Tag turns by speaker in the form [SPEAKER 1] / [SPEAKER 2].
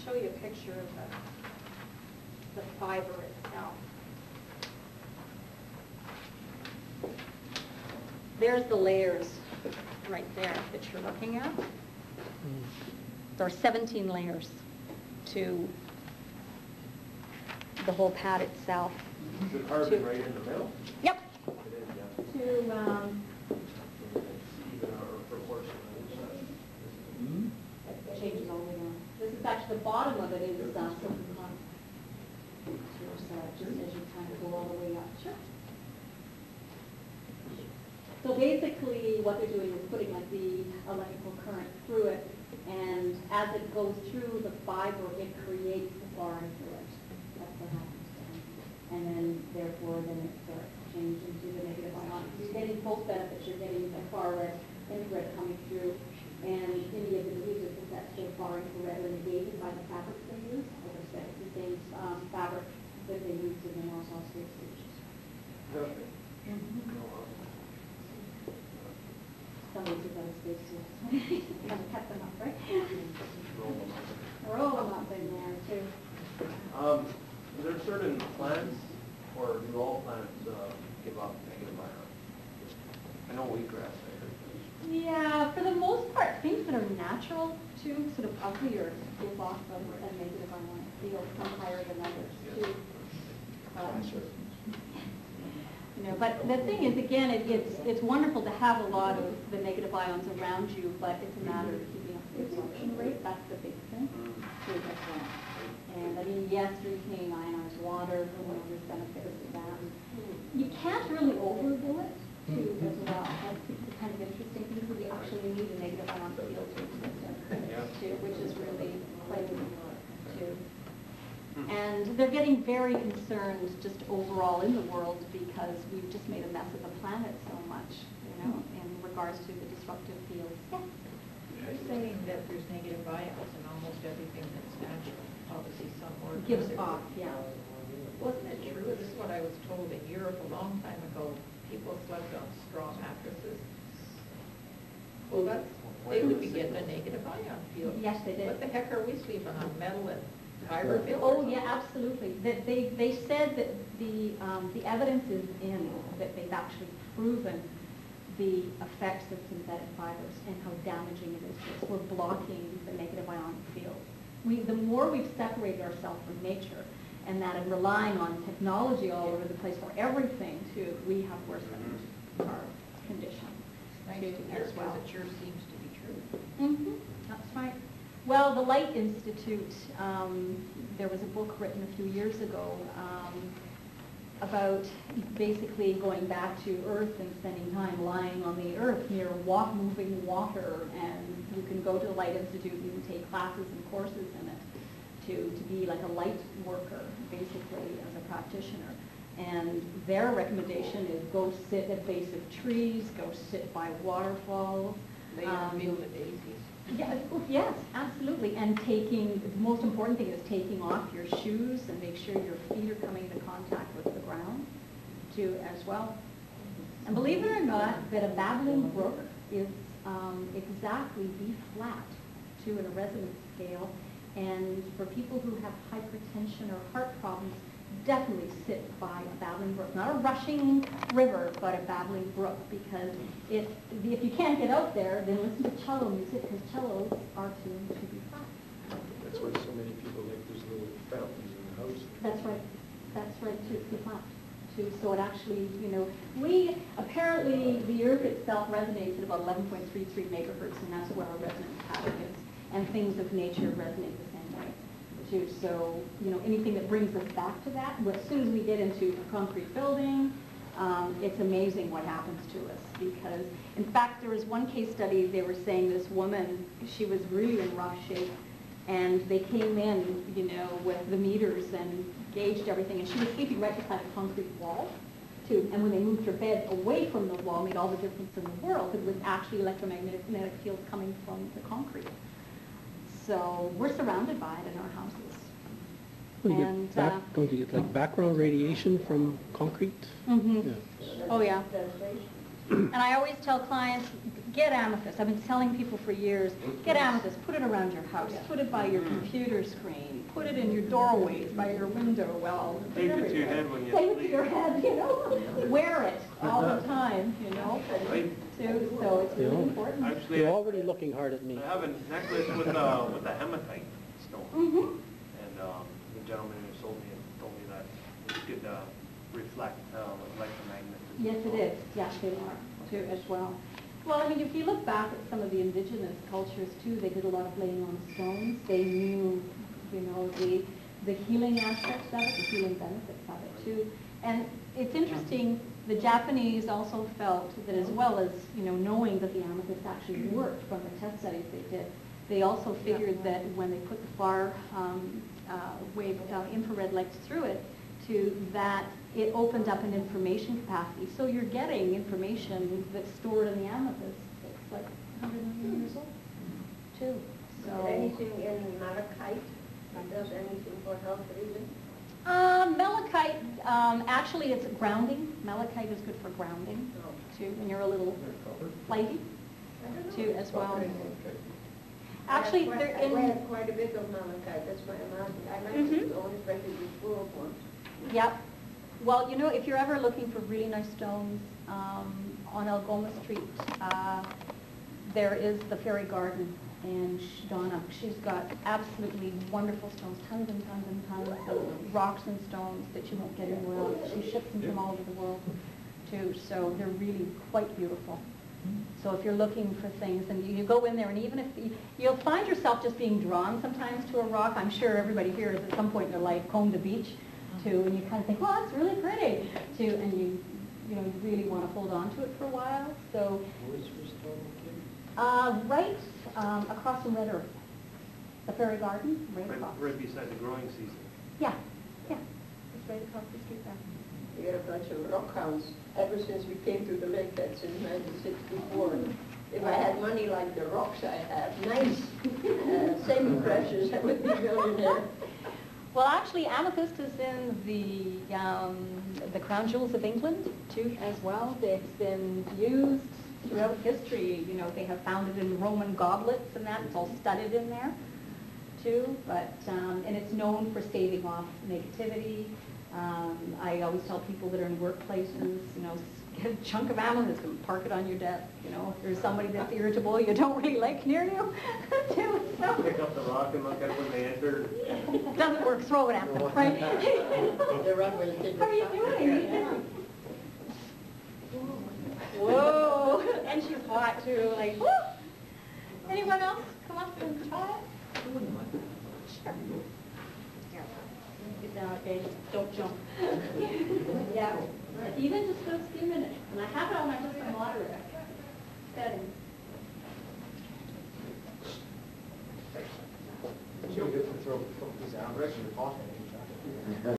[SPEAKER 1] show you a picture of the fiber itself. There's the layers right there that you're looking at. There are 17 layers to the whole pad itself.
[SPEAKER 2] Is the carbon right in the middle?
[SPEAKER 1] Yep.
[SPEAKER 2] It is, yeah.
[SPEAKER 1] To
[SPEAKER 2] Even or proportional.
[SPEAKER 1] it changes all the way down. This is actually the bottom of it is silver cotton. Just as you kind of go all the way up. Sure. So basically, what they're doing is putting like the electrical current through it, and as it goes through the fiber, it creates the far infrared. That's what happens to them. And then, therefore, then it starts changing into the negative ion. You're getting both benefits. You're getting the far red infrared coming through, and any of the diseases that still far infrared are negated by the fabrics they use. Or the same fabric that they use in the Warsaw Space Station.
[SPEAKER 2] Okay.
[SPEAKER 1] Somebody's got a space station. Kind of cut them up, right? Roll them up in there too.
[SPEAKER 2] Are there certain plants, or do all plants give up negative ion? I know wheatgrass, I heard.
[SPEAKER 1] Yeah, for the most part, things that are natural to sort of of the earth give off a negative ion field, some higher than others too. You know, but the thing is, again, it's wonderful to have a lot of the negative ions around you, but it's a matter of keeping up the absorption rate. That's the big thing. And I mean, yes, drinking ionized water, there's benefits to that. You can't really overdo it, too, as well. That's the kind of interesting thing, because you actually need a negative ion field to exist, too, which is really quite unique, too. And they're getting very concerned just overall in the world because we've just made a mess of the planet so much, you know, in regards to the disruptive fields. Yeah.
[SPEAKER 3] You're saying that there's negative ions in almost everything that's natural. Obviously, some more
[SPEAKER 1] Gives off, yeah.
[SPEAKER 3] Wasn't it true? This is what I was told in Europe a long time ago. People slept on straw mattresses. Well, they would be getting a negative ion field.
[SPEAKER 1] Yes, they did.
[SPEAKER 3] What the heck are we sleeping on? Metal and fiber field?
[SPEAKER 1] Oh, yeah, absolutely. They said that the evidence is in that they've actually proven the effects of synthetic fibers and how damaging it is to us. We're blocking the negative ion field. The more we've separated ourselves from nature and that and relying on technology all over the place for everything, too, we have worsened our condition.
[SPEAKER 3] Nice to hear, because it sure seems to be true.
[SPEAKER 1] Mm-hmm. That's right. Well, the Light Institute, there was a book written a few years ago about basically going back to Earth and spending time lying on the Earth near moving water, and you can go to the Light Institute and you can take classes and courses in it to be like a light worker, basically, as a practitioner. And their recommendation is go sit at the base of trees, go sit by waterfalls.
[SPEAKER 3] Lay in a field of daisies.
[SPEAKER 1] Yeah, yes, absolutely. And the most important thing is taking off your shoes and make sure your feet are coming into contact with the ground, too, as well. And believe it or not, that a babbling brook is exactly B flat, too, in a resonance scale. And for people who have hypertension or heart problems, definitely sit by a babbling brook. Not a rushing river, but a babbling brook, because if you can't get out there, then listen to cello music, because cellos are tuned to be flat.
[SPEAKER 4] That's why so many people like those little fountains in the house.
[SPEAKER 1] That's right. That's right, too, be flat. Too. So it actually, you know, apparently the Earth itself resonates at about 11.33 megahertz, and that's where our resonance pattern is. And things of nature resonate the same way, too. So, you know, anything that brings us back to that, as soon as we get into a concrete building, it's amazing what happens to us. Because, in fact, there was one case study, they were saying this woman, she was really in rough shape, and they came in, you know, with the meters and gauged everything, and she was sleeping right beside a concrete wall, too. And when they moved her bed away from the wall, it made all the difference in the world. It was actually electromagnetic fields coming from the concrete. So we're surrounded by it in our houses.
[SPEAKER 5] Don't you get like background radiation from concrete?
[SPEAKER 1] Mm-hmm.
[SPEAKER 5] Yeah.
[SPEAKER 1] Oh, yeah. And I always tell clients, get amethyst. I've been telling people for years, get amethyst, put it around your house, put it by your computer screen, put it in your doorways, by your window well.
[SPEAKER 2] Tape it to your head when you
[SPEAKER 1] Tape it to
[SPEAKER 2] sleep.
[SPEAKER 1] your head, you know. Wear it all the time, you know.
[SPEAKER 2] Right.
[SPEAKER 1] Too, so it's really important.
[SPEAKER 2] Actually,
[SPEAKER 5] You're already looking hard at me.
[SPEAKER 2] I have a necklace with a hematite stone.
[SPEAKER 1] Mm-hmm.
[SPEAKER 2] And the gentleman who sold me it told me that it could reflect electromagnetism.
[SPEAKER 1] Yes, it is. Yes, they are too as well. Well, I mean, if you look back at some of the indigenous cultures too, they did a lot of laying on stones. They knew, you know, the healing aspects of it, the healing benefits of it too. And it's interesting, the Japanese also felt that as well as, you know, knowing that the amethyst actually worked from the test studies they did, they also figured that when they put the far wave infrared lights through it, that it opened up an information capacity. So you're getting information that's stored in the amethyst that's like 100 million years old, too.
[SPEAKER 6] So anything in malachite that does anything for health reasons?
[SPEAKER 1] Malachite, actually it's grounding. Malachite is good for grounding, too, when you're a little flighty, too, as well. Actually, they're
[SPEAKER 6] I wear
[SPEAKER 1] in...
[SPEAKER 6] quite a bit of malachite, that's why I'm asking. I like
[SPEAKER 1] Mhm.
[SPEAKER 6] the only especially the full ones.
[SPEAKER 1] Yep. Well, you know, if you're ever looking for really nice stones, on Algoma Street, there is the Fairy Garden, and Donna, she's got absolutely wonderful stones, tons and tons and tons of rocks and stones that you won't get anywhere else. She ships them from all over the world, too, so they're really quite beautiful. So if you're looking for things, and you go in there, and even if you'll find yourself just being drawn sometimes to a rock. I'm sure everybody here has at some point in their life combed the beach, too, and you kind of think, well, that's really pretty, too, and you know, you really want to hold on to it for a while. So
[SPEAKER 4] Where's your stone located?
[SPEAKER 1] right across from Red Earth, the Fairy Garden, right
[SPEAKER 2] Right,
[SPEAKER 1] across.
[SPEAKER 2] right beside the growing season.
[SPEAKER 1] Yeah, yeah, it's right across the street there.
[SPEAKER 6] We had a bunch of rock hounds ever since we came to the lake, that's in 1964. If I had money like the rocks I have, nice, semi-precious, I would be a millionaire.
[SPEAKER 1] Well, actually, amethyst is in the crown jewels of England, too, as well. It's been used throughout history. You know, they have found it in Roman goblets and that. It's all studded in there, too. But, and it's known for staving off negativity. I always tell people that are in workplaces, you know, get a chunk of amethyst and park it on your desk. You know, if there's somebody that's irritable you don't really like near you, too. So.
[SPEAKER 2] Pick up the rock and look at it when they enter.
[SPEAKER 1] Doesn't work, throw it at them, right?
[SPEAKER 6] The runway thing.
[SPEAKER 1] How are you doing? Whoa, and she's hot too, like, woo! Anyone else come up and try it? Sure. Here, get down, okay, don't jump. Yeah, even just those few minutes, and I have it on my just a moderate setting.
[SPEAKER 4] So you get to throw these out, your coffee.